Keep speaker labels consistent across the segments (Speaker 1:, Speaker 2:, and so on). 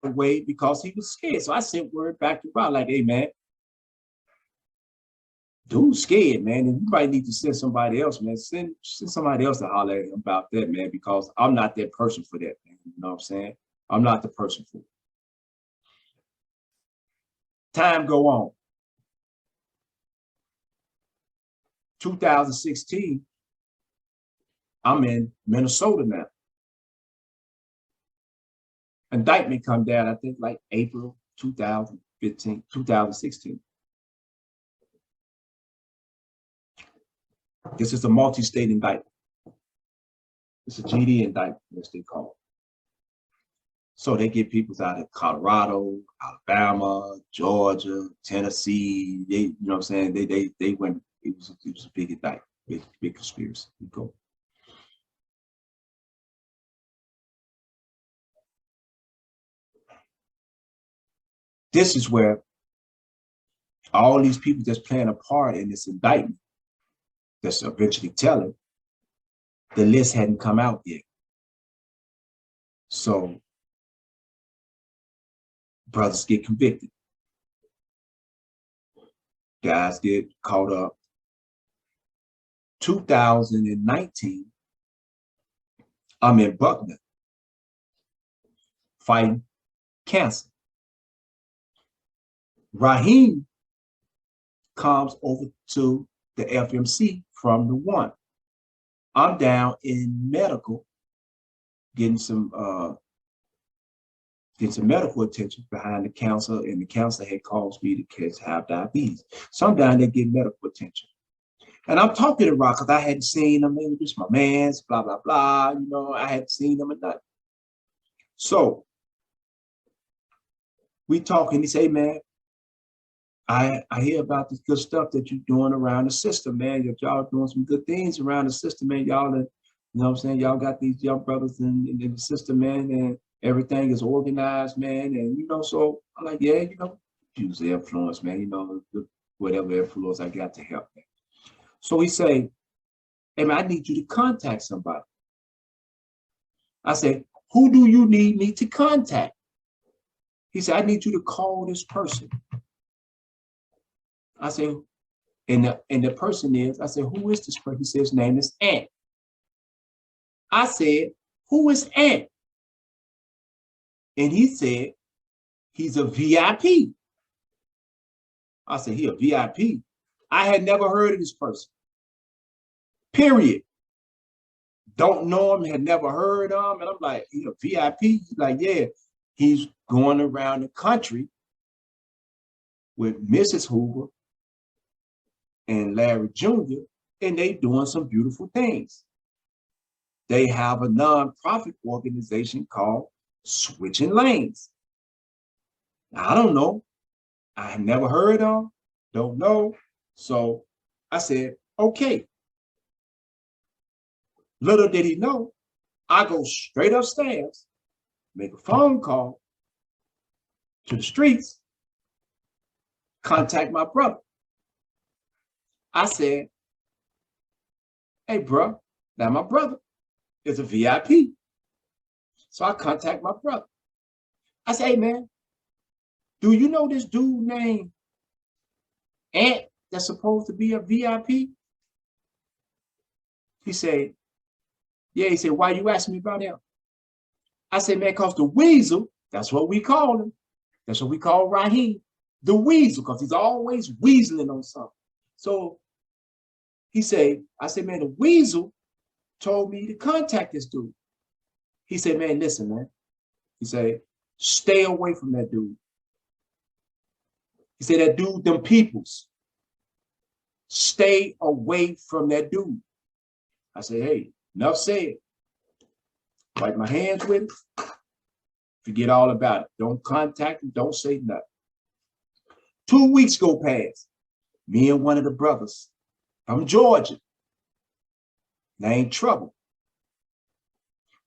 Speaker 1: away because he was scared. So I sent word back to Rob, like, hey, man, dude's scared, man. And you might need to send somebody else, man. Send somebody else to holler at him about that, man, because I'm not that person for that, man. You know what I'm saying? I'm not the person for it. Time go on. 2016, I'm in Minnesota now. Indictment come down, I think, like April 2015, 2016. This is a multi-state indictment. It's a GD indictment, as they call it. So they get people out of Colorado, Alabama, Georgia, Tennessee. They, you know what I'm saying? They went. It was a big indictment, big conspiracy. We go. This is where all these people that's playing a part in this indictment, that's eventually telling, the list hadn't come out yet. So brothers get convicted. Guys get caught up. 2019, I'm in Buckner fighting cancer. Raheem comes over to the FMC from the one. I'm down in medical, getting some medical attention behind the counselor, and the counselor had caused me to have diabetes. So I'm down there getting medical attention. And I'm talking to Rock because I hadn't seen him. It was my man's, blah, blah, blah. You know, I hadn't seen him or nothing. So we talk, and he say, man, I hear about this good stuff that you're doing around the system, man. Y'all doing some good things around the system, man. Y'all, you know what I'm saying? Y'all got these young brothers in the system, man, and everything is organized, man. And, you know, so I'm like, yeah, you know, use the influence, man, you know, whatever influence I got to help, man. So he say, hey, man, I need you to contact somebody. I said, who do you need me to contact? He said, I need you to call this person. I said, and the person is, I said, who is this person? He said, his name is Ant. I said, who is Ant? And he said, he's a VIP. I said, he a VIP? I had never heard of this person. Period. Don't know him, had never heard of him. And I'm like, he a VIP? He's like, yeah, he's going around the country with Mrs. Hoover and Larry Jr., and they doing some beautiful things. They have a nonprofit organization called Switching Lanes. Now, I don't know. I have never heard of them, don't know. So I said, okay. Little did he know, I go straight upstairs, make a phone call to the streets, contact my brother. I said, hey, bro, now my brother is a VIP. So I contact my brother. I say, hey, man, do you know this dude named Ant that's supposed to be a VIP? He said, yeah. He said, why you asking me about him? I said, man, because the weasel, that's what we call him. That's what we call Raheem, the weasel, because he's always weaseling on something. So he said, I said, man, the weasel told me to contact this dude. He said, man, listen, man. He said, stay away from that dude. He said, that dude, them peoples, stay away from that dude. I said, hey, enough said. Wipe my hands with it. Forget all about it. Don't contact him. Don't say nothing. 2 weeks go past. Me and one of the brothers from Georgia, named Trouble.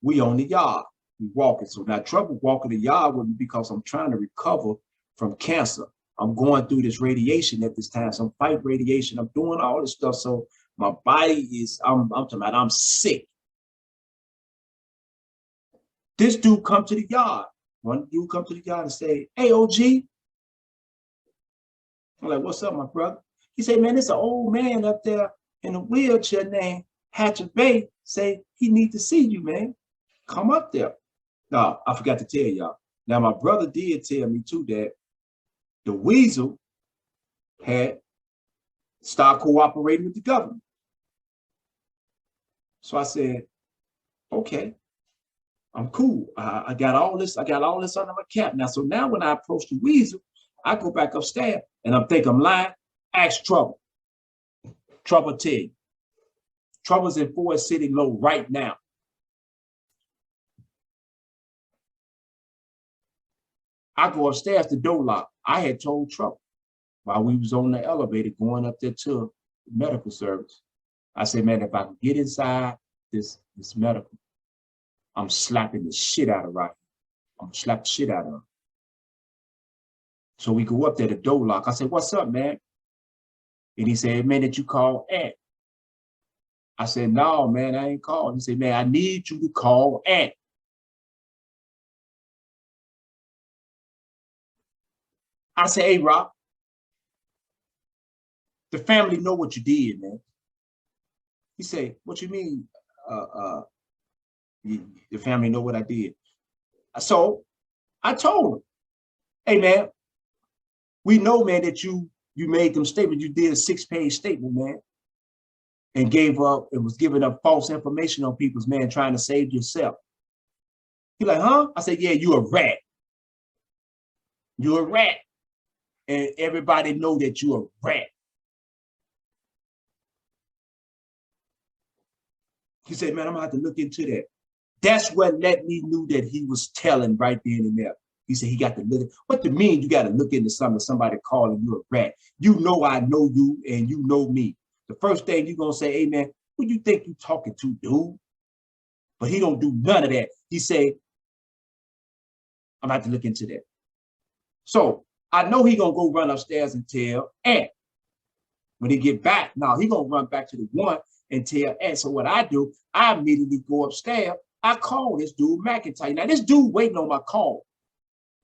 Speaker 1: We on the yard. We walking. So now Trouble walking the yard with me because I'm trying to recover from cancer. I'm going through this radiation at this time. So I'm fighting radiation. I'm doing all this stuff. So my body is, I'm talking about, I'm sick. This dude come to the yard. one dude come to the guy and say, "Hey, OG." I'm like, "What's up, my brother?" He said, "Man, it's an old man up there in a wheelchair named Hatcher Bay. Say he need to see you, man. Come up there." No, I forgot to tell y'all. Now, my brother did tell me too that the Weasel had started cooperating with the government. So I said, "Okay, I'm cool. I got all this. I got all this under my cap now." So now when I approach the Weasel, I go back upstairs and I'm thinking I'm lying. Ask Trouble. Trouble tell you. Trouble's in Forest City Low right now. I go upstairs, the door lock. I had told Trouble while we was on the elevator going up there to medical service. I said, "Man, if I can get inside this medical, I'm slapping the shit out of Rocky. I'm gonna slap the shit out of him." So we go up there, the door lock. I said, "What's up, man?" And he said, "Man, that you call Ant." I said, "No, man, I ain't called." He said, "Man, I need you to call Ant." I said, "Hey, Rob, the family know what you did, man." He said, "What you mean? The family know what I did?" So I told him, "Hey, man, we know, man, that you made them statements. You did a 6-page statement, man, and gave up and was giving up false information on people's, man, trying to save yourself." He like, "Huh?" I said, "Yeah, you a rat. You're a rat. And everybody know that you're a rat." He said, "Man, I'm gonna have to look into that." That's what let me knew that he was telling right then and there. He said he got to look. What do you mean you got to look into something, somebody calling you a rat? You know I know you and you know me. The first thing you're gonna say, "Hey, man, who you think you talking to, dude?" But he don't do none of that. He say, "I'm gonna have to look into that." So I know he gonna go run upstairs and tell Ant. When he get back, now he gonna run back to the one and tell Ant. So what I do, I immediately go upstairs. I call this dude McIntyre. Now this dude waiting on my call.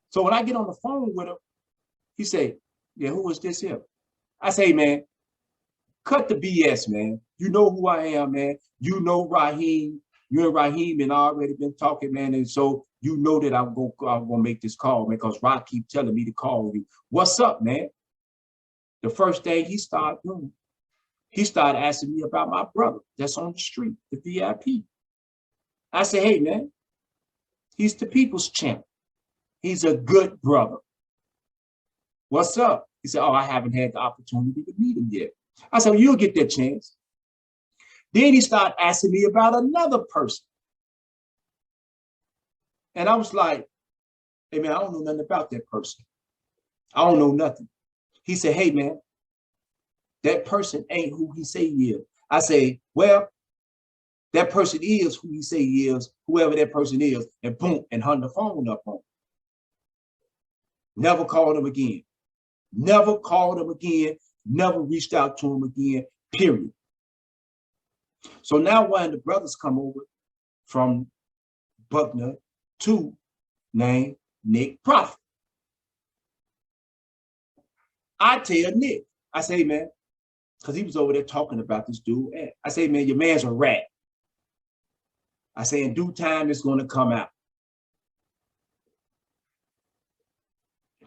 Speaker 1: So when I get on the phone with him, he say, "Yeah, who is this here?" I say, "Man, cut the BS, man. You know who I am, man. You know Raheem. You and Raheem and already been talking, man. And so you know that I'm gonna make this call, man, because Rock keep telling me to call you. What's up, man?" The first thing he started doing, he started asking me about my brother that's on the street, the VIP. I said, "Hey, man, he's the people's champ. He's a good brother. What's up?" He said, "Oh, I haven't had the opportunity to meet him yet." I said, "Well, you'll get that chance." Then he started asking me about another person. And I was like, "Hey, man, I don't know nothing about that person. I don't know nothing." He said, "Hey, man, that person ain't who he say he is." I say, "Well, that person is who he say he is, whoever that person is," and boom, and hung the phone up on him. Never called him again. Never called him again. Never reached out to him again, period. So now one of the brothers come over from Buckner to named Nick Prophet. I tell Nick, I say, "Man," because he was over there talking about this dude. I say, "Man, your man's a rat." I say, "In due time, it's going to come out."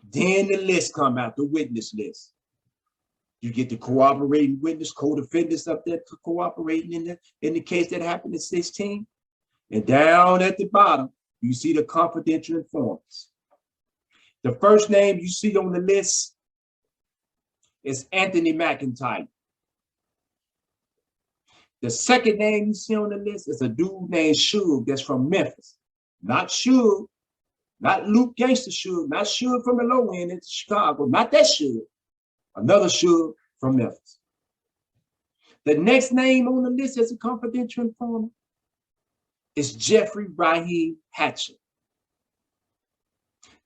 Speaker 1: Then the list come out, the witness list. You get the cooperating witness, co-defendants up there cooperating in the case that happened in 16. And down at the bottom, you see the confidential informants. The first name you see on the list is Anthony McIntyre. The second name you see on the list is a dude named Suge that's from Memphis. Not Suge, not Luke Gangster Suge, not Suge from the low end in Chicago, not that Suge. Another Suge from Memphis. The next name on the list as a confidential informant is Jeffrey Raheem Hatcher.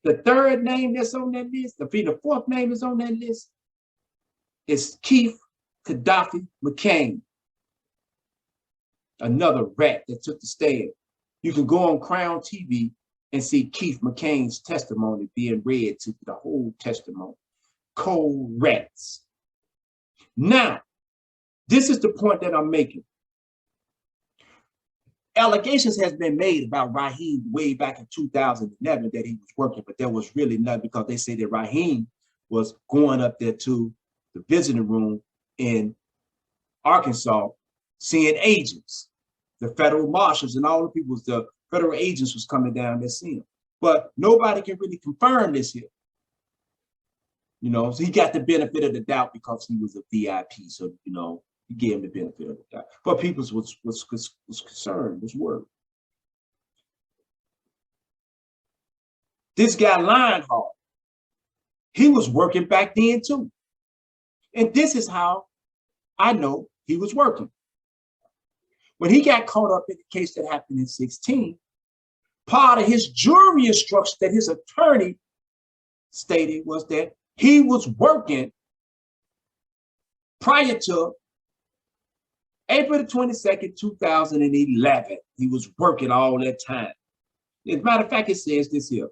Speaker 1: The third name that's on that list, the fourth name is on that list, is Keith Gaddafi McCain. Another rat that took the stand. You can go on Crown TV and see Keith McCain's testimony being read to the whole testimony. Cold rats. Now, this is the point that I'm making. Allegations has been made about Raheem way back in 2011 that he was working, but there was really nothing, because they say that Raheem was going up there to the visiting room in Arkansas, seeing agents, the federal marshals and all the people, the federal agents was coming down there seeing him. But nobody can really confirm this here. You know, so he got the benefit of the doubt because he was a VIP. So, you know, he gave him the benefit of the doubt. But people was concerned, was worried. This guy Lionheart, he was working back then too. And this is how I know he was working. When he got caught up in the case that happened in 2016, part of his jury instruction that his attorney stated was that he was working prior to April the 22nd, 2011. He was working all that time. As a matter of fact, it says this here.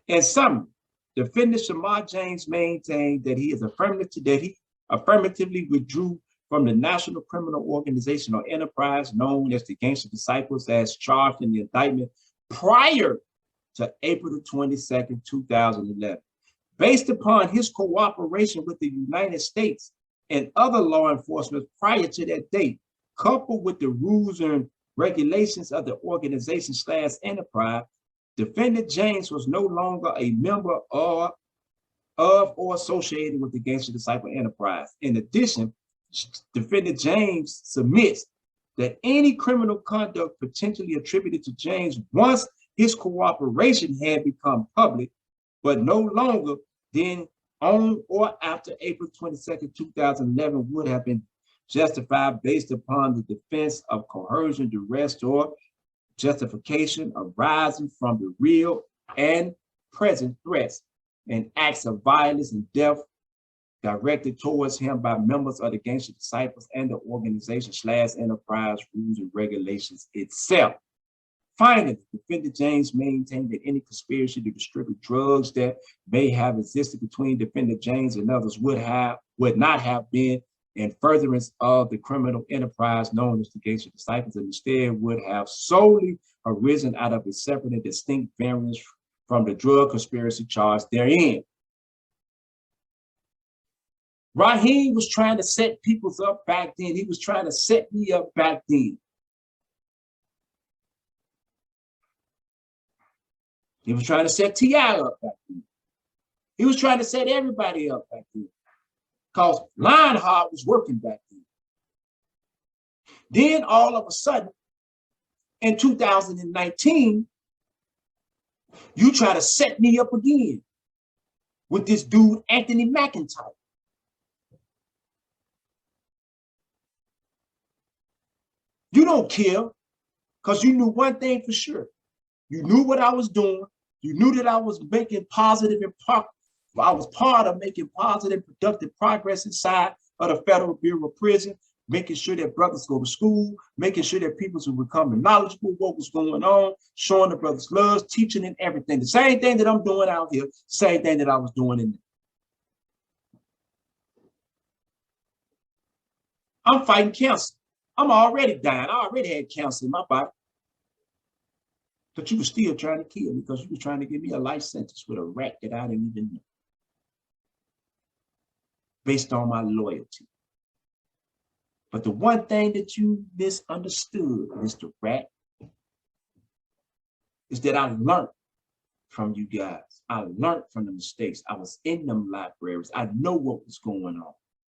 Speaker 1: In summary, defendant Shamar James maintained that he affirmatively withdrew from the National Criminal Organization or enterprise known as the Gangster Disciples as charged in the indictment prior to April the 22nd, 2011. Based upon his cooperation with the United States and other law enforcement prior to that date, coupled with the rules and regulations of the organization / enterprise, defendant James was no longer a member of or associated with the Gangster Disciple enterprise. In addition, defendant James submits that any criminal conduct potentially attributed to James once his cooperation had become public, but no longer then on or after April 22nd, 2011 would have been justified based upon the defense of coercion, duress, or justification arising from the real and present threats and acts of violence and death directed towards him by members of the Gangster Disciples and the organization / enterprise rules and regulations itself. Finally, defendant James maintained that any conspiracy to distribute drugs that may have existed between defendant James and others would not have been in furtherance of the criminal enterprise known as the Gangster Disciples, and instead would have solely arisen out of a separate and distinct variance from the drug conspiracy charge therein. Raheem was trying to set people up back then. He was trying to set me up back then. He was trying to set T.I. up back then. He was trying to set everybody up back then, because Lionheart was working back then. Then all of a sudden, in 2019, you try to set me up again with this dude, Anthony McIntyre. You don't care, because you knew one thing for sure. You knew what I was doing. You knew that I was making positive and I was part of making positive, productive progress inside of the Federal Bureau of Prison, making sure that brothers go to school, making sure that people were becoming knowledgeable what was going on, showing the brothers love, teaching and everything. The same thing that I'm doing out here, same thing that I was doing in there. I'm fighting cancer. I'm already dying. I already had cancer in my body. But you were still trying to kill me because you were trying to give me a life sentence with a rat that I didn't even know, based on my loyalty. But the one thing that you misunderstood, Mr. Rat, is that I learned from you guys. I learned from the mistakes. I was in them libraries. I know what was going on.